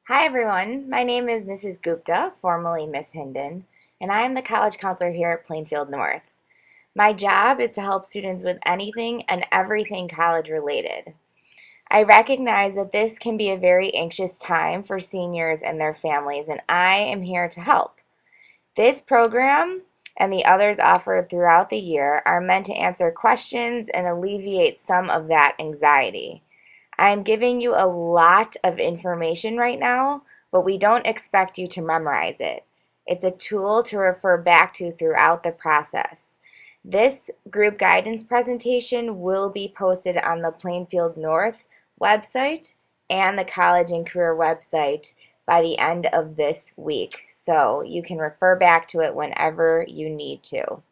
Hi everyone, my name is Mrs. Gupta, formerly Miss Hinden, and I am the college counselor here at Plainfield North. My job is to help students with anything and everything college related. I recognize that this can be a very anxious time for seniors and their families, and I am here to help. This program and the others offered throughout the year are meant to answer questions and alleviate some of that anxiety. I'm giving you a lot of information right now, but we don't expect you to memorize it. It's a tool to refer back to throughout the process. This group guidance presentation will be posted on the Plainfield North website and the College and Career website by the end of this week, so you can refer back to it whenever you need to.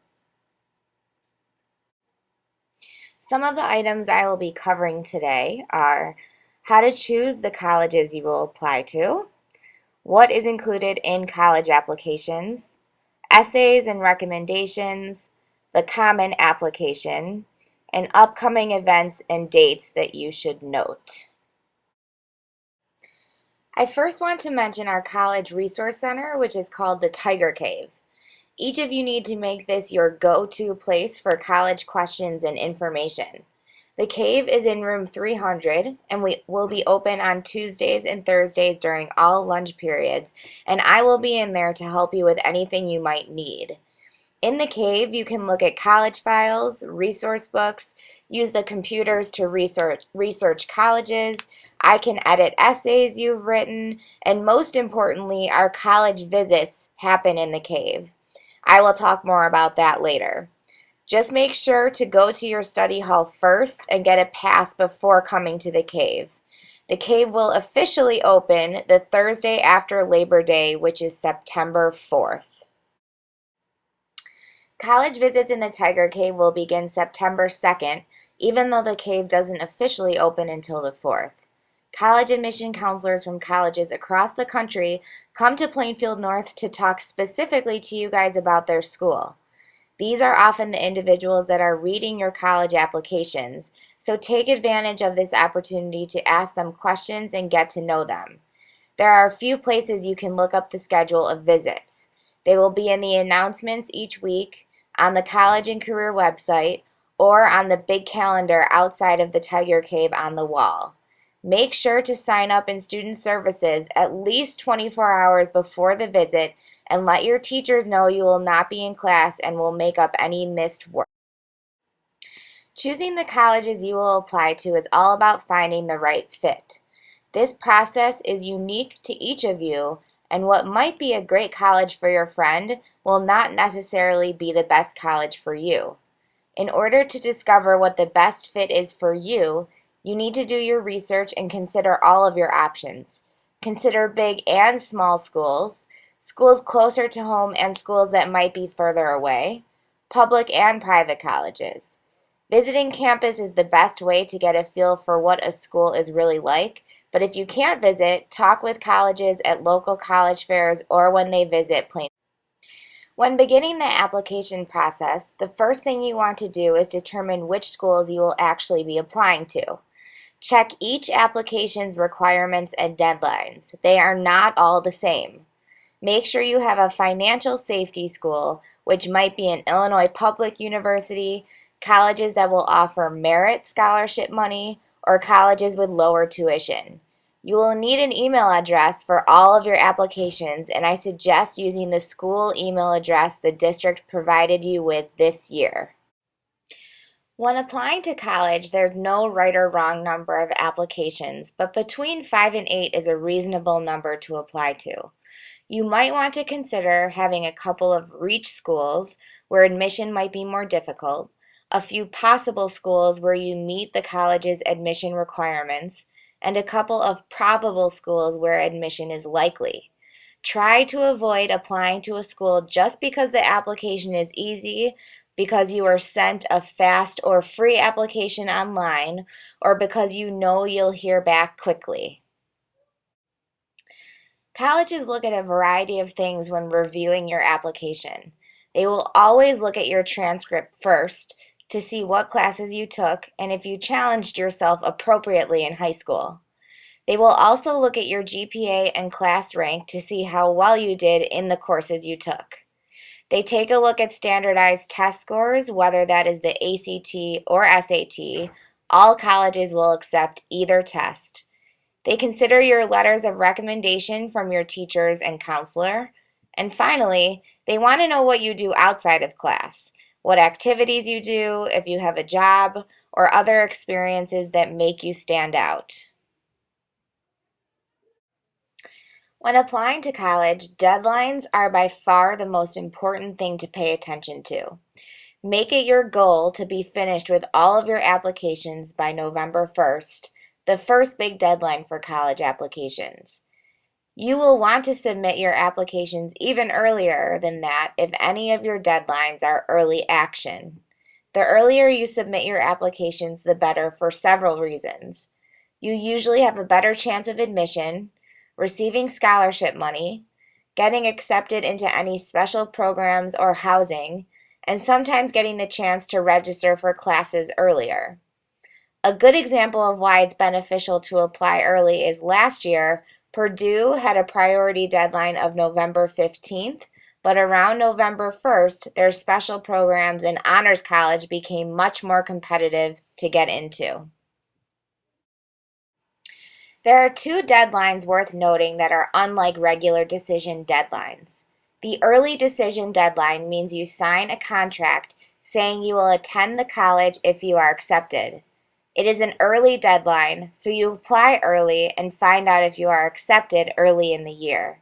Some of the items I will be covering today are how to choose the colleges you will apply to, what is included in college applications, essays and recommendations, the common application, and upcoming events and dates that you should note. I first want to mention our College Resource Center, which is called the Tiger Cave. Each of you need to make this your go-to place for college questions and information. The cave is in room 300 and we will be open on Tuesdays and Thursdays during all lunch periods, and I will be in there to help you with anything you might need. In the cave, you can look at college files, resource books, use the computers to research colleges. I can edit essays you've written, and most importantly, our college visits happen in the cave. I will talk more about that later. Just make sure to go to your study hall first and get a pass before coming to the cave. The cave will officially open the Thursday after Labor Day, which is September 4th. College visits in the Tiger Cave will begin September 2nd, even though the cave doesn't officially open until the 4th. College admission counselors from colleges across the country come to Plainfield North to talk specifically to you guys about their school. These are often the individuals that are reading your college applications, so take advantage of this opportunity to ask them questions and get to know them. There are a few places you can look up the schedule of visits. They will be in the announcements each week, on the College and Career website, or on the big calendar outside of the Tiger Cave on the wall. Make sure to sign up in student services at least 24 hours before the visit and let your teachers know you will not be in class and will make up any missed work. Choosing the colleges you will apply to is all about finding the right fit. This process is unique to each of you, and what might be a great college for your friend will not necessarily be the best college for you. In order to discover what the best fit is for you, you need to do your research and consider all of your options. Consider big and small schools, schools closer to home and schools that might be further away, public and private colleges. Visiting campus is the best way to get a feel for what a school is really like, but if you can't visit, talk with colleges at local college fairs or when they visit Plain. When beginning the application process, the first thing you want to do is determine which schools you will actually be applying to. Check each application's requirements and deadlines. They are not all the same. Make sure you have a financial safety school, which might be an Illinois public university, colleges that will offer merit scholarship money, or colleges with lower tuition. You will need an email address for all of your applications, and I suggest using the school email address the district provided you with this year. When applying to college, there's no right or wrong number of applications, but between 5 and 8 is a reasonable number to apply to. You might want to consider having a couple of reach schools where admission might be more difficult, a few possible schools where you meet the college's admission requirements, and a couple of probable schools where admission is likely. Try to avoid applying to a school just because the application is easy, because you are sent a fast or free application online, or because you know you'll hear back quickly. Colleges look at a variety of things when reviewing your application. They will always look at your transcript first to see what classes you took and if you challenged yourself appropriately in high school. They will also look at your GPA and class rank to see how well you did in the courses you took. They take a look at standardized test scores, whether that is the ACT or SAT. All colleges will accept either test. They consider your letters of recommendation from your teachers and counselor. And finally, they want to know what you do outside of class, what activities you do, if you have a job, or other experiences that make you stand out. When applying to college, deadlines are by far the most important thing to pay attention to. Make it your goal to be finished with all of your applications by November 1st, the first big deadline for college applications. You will want to submit your applications even earlier than that if any of your deadlines are early action. The earlier you submit your applications, the better for several reasons. You usually have a better chance of admission, receiving scholarship money, getting accepted into any special programs or housing, and sometimes getting the chance to register for classes earlier. A good example of why it's beneficial to apply early is last year, Purdue had a priority deadline of November 15th, but around November 1st, their special programs in Honors College became much more competitive to get into. There are two deadlines worth noting that are unlike regular decision deadlines. The early decision deadline means you sign a contract saying you will attend the college if you are accepted. It is an early deadline, so you apply early and find out if you are accepted early in the year.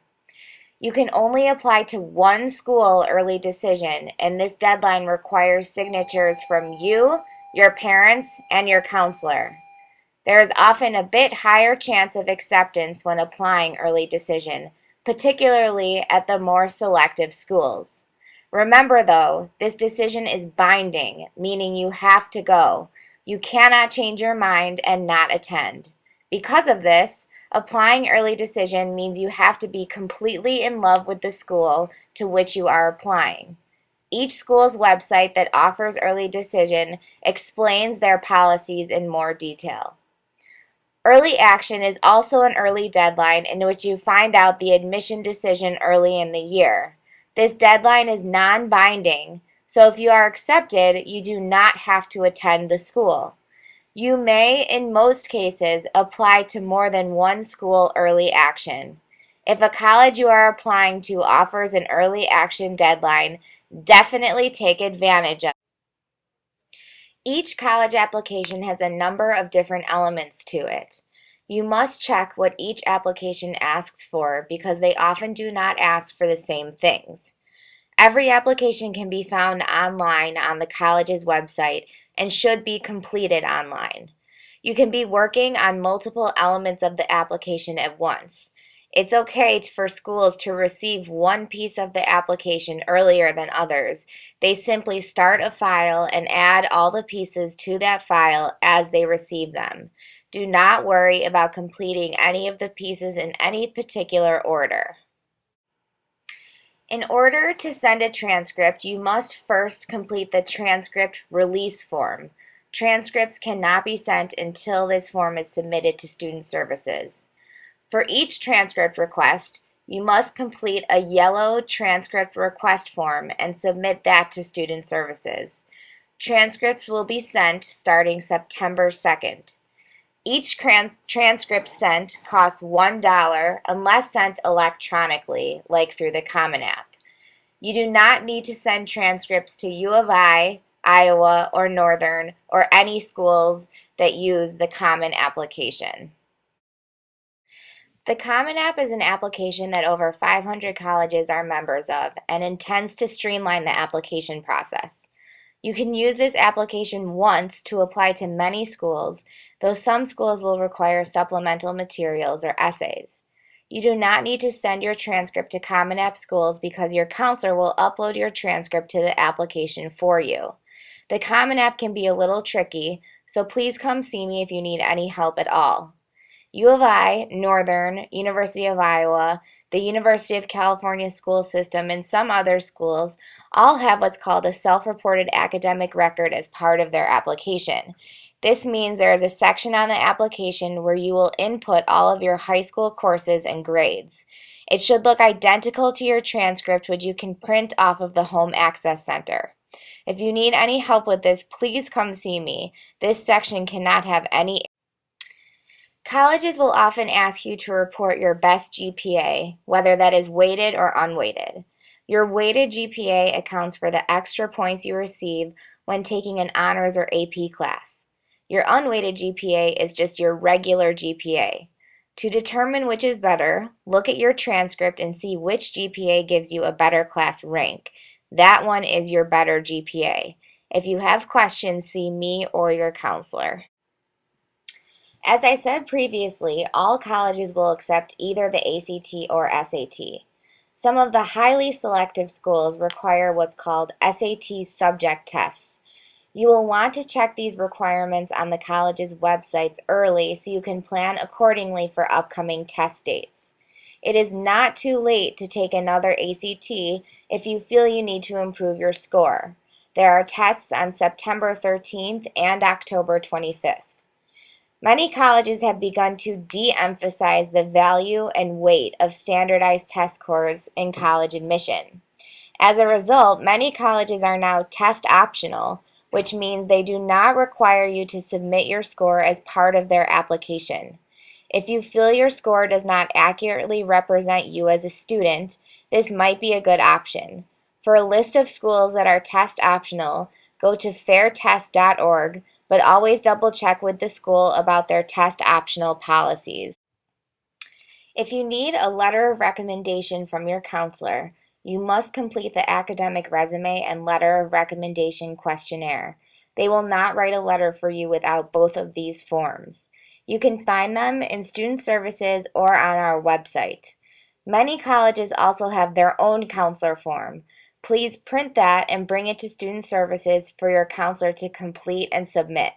You can only apply to one school early decision, and this deadline requires signatures from you, your parents, and your counselor. There is often a bit higher chance of acceptance when applying early decision, particularly at the more selective schools. Remember though, this decision is binding, meaning you have to go. You cannot change your mind and not attend. Because of this, applying early decision means you have to be completely in love with the school to which you are applying. Each school's website that offers early decision explains their policies in more detail. Early action is also an early deadline in which you find out the admission decision early in the year. This deadline is non-binding, so if you are accepted, you do not have to attend the school. You may, in most cases, apply to more than one school early action. If a college you are applying to offers an early action deadline, definitely take advantage of it. Each college application has a number of different elements to it. You must check what each application asks for because they often do not ask for the same things. Every application can be found online on the college's website and should be completed online. You can be working on multiple elements of the application at once. It's okay for schools to receive one piece of the application earlier than others. They simply start a file and add all the pieces to that file as they receive them. Do not worry about completing any of the pieces in any particular order. In order to send a transcript, you must first complete the transcript release form. Transcripts cannot be sent until this form is submitted to Student Services. For each transcript request, you must complete a yellow transcript request form and submit that to Student Services. Transcripts will be sent starting September 2nd. Each transcript sent costs $1 unless sent electronically, like through the Common App. You do not need to send transcripts to U of I, Iowa, or Northern, or any schools that use the Common application. The Common App is an application that over 500 colleges are members of and intends to streamline the application process. You can use this application once to apply to many schools, though some schools will require supplemental materials or essays. You do not need to send your transcript to Common App schools because your counselor will upload your transcript to the application for you. The Common App can be a little tricky, so please come see me if you need any help at all. U of I, Northern, University of Iowa, the University of California school system, and some other schools all have what's called a self-reported academic record as part of their application. This means there is a section on the application where you will input all of your high school courses and grades. It should look identical to your transcript, which you can print off of the Home Access Center. If you need any help with this, please come see me. This section cannot have any. Colleges will often ask you to report your best GPA, whether that is weighted or unweighted. Your weighted GPA accounts for the extra points you receive when taking an honors or AP class. Your unweighted GPA is just your regular GPA. To determine which is better, look at your transcript and see which GPA gives you a better class rank. That one is your better GPA. If you have questions, see me or your counselor. As I said previously, all colleges will accept either the ACT or SAT. Some of the highly selective schools require what's called SAT subject tests. You will want to check these requirements on the college's websites early so you can plan accordingly for upcoming test dates. It is not too late to take another ACT if you feel you need to improve your score. There are tests on September 13th and October 25th. Many colleges have begun to de-emphasize the value and weight of standardized test scores in college admission. As a result, many colleges are now test optional, which means they do not require you to submit your score as part of their application. If you feel your score does not accurately represent you as a student, this might be a good option. For a list of schools that are test optional, go to fairtest.org, but always double check with the school about their test optional policies. If you need a letter of recommendation from your counselor, you must complete the academic resume and letter of recommendation questionnaire. They will not write a letter for you without both of these forms. You can find them in Student Services or on our website. Many colleges also have their own counselor form. Please print that and bring it to Student Services for your counselor to complete and submit.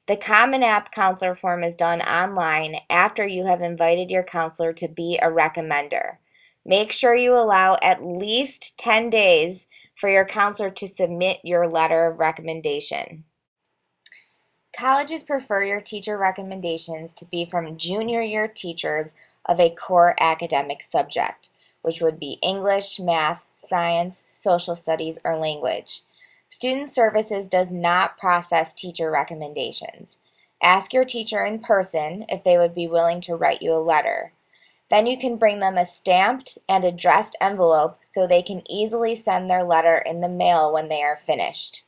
The Common App counselor form is done online after you have invited your counselor to be a recommender. Make sure you allow at least 10 days for your counselor to submit your letter of recommendation. Colleges prefer your teacher recommendations to be from junior year teachers of a core academic subject, which would be English, math, science, social studies, or language. Student Services does not process teacher recommendations. Ask your teacher in person if they would be willing to write you a letter. Then you can bring them a stamped and addressed envelope so they can easily send their letter in the mail when they are finished.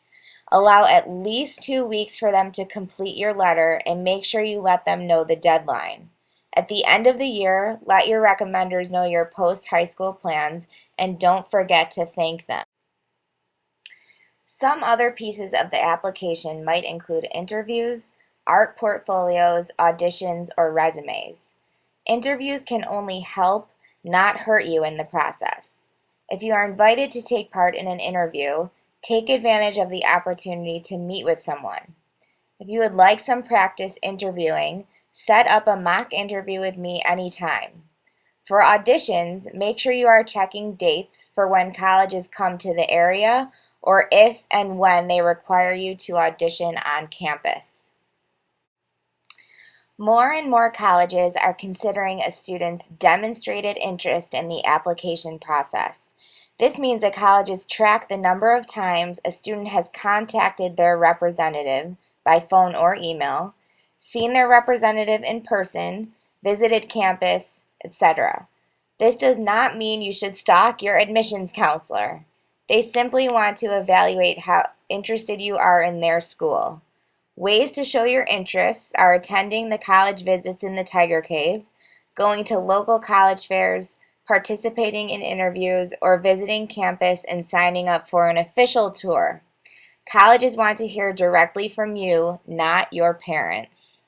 Allow at least 2 weeks for them to complete your letter and make sure you let them know the deadline. At the end of the year, let your recommenders know your post-high school plans and don't forget to thank them. Some other pieces of the application might include interviews, art portfolios, auditions, or resumes. Interviews can only help, not hurt you in the process. If you are invited to take part in an interview, take advantage of the opportunity to meet with someone. If you would like some practice interviewing, set up a mock interview with me anytime. For auditions, make sure you are checking dates for when colleges come to the area or if and when they require you to audition on campus. More and more colleges are considering a student's demonstrated interest in the application process. This means that colleges track the number of times a student has contacted their representative by phone or email, seen their representative in person, visited campus, etc. This does not mean you should stalk your admissions counselor. They simply want to evaluate how interested you are in their school. Ways to show your interests are attending the college visits in the Tiger Cave, going to local college fairs, participating in interviews, or visiting campus and signing up for an official tour. Colleges want to hear directly from you, not your parents.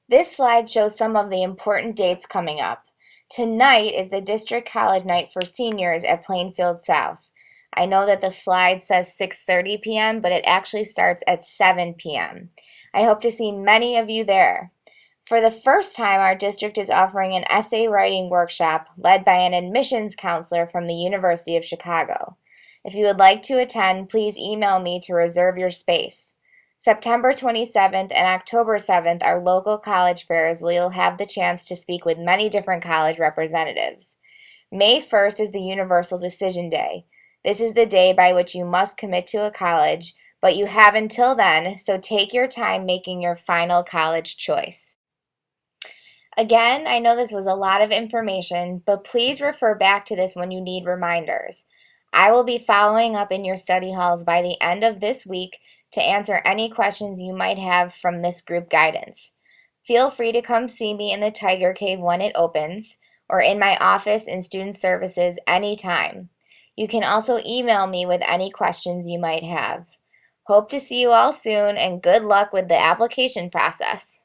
This slide shows some of the important dates coming up. Tonight is the District College Night for seniors at Plainfield South. I know that the slide says 6:30 p.m., but it actually starts at 7 p.m. I hope to see many of you there. For the first time, our district is offering an essay writing workshop led by an admissions counselor from the University of Chicago. If you would like to attend, please email me to reserve your space. September 27th and October 7th are local college fairs where you'll have the chance to speak with many different college representatives. May 1st is the Universal Decision Day. This is the day by which you must commit to a college, but you have until then, so take your time making your final college choice. Again, I know this was a lot of information, but please refer back to this when you need reminders. I will be following up in your study halls by the end of this week to answer any questions you might have from this group guidance. Feel free to come see me in the Tiger Cave when it opens, or in my office in Student Services anytime. You can also email me with any questions you might have. Hope to see you all soon, and good luck with the application process.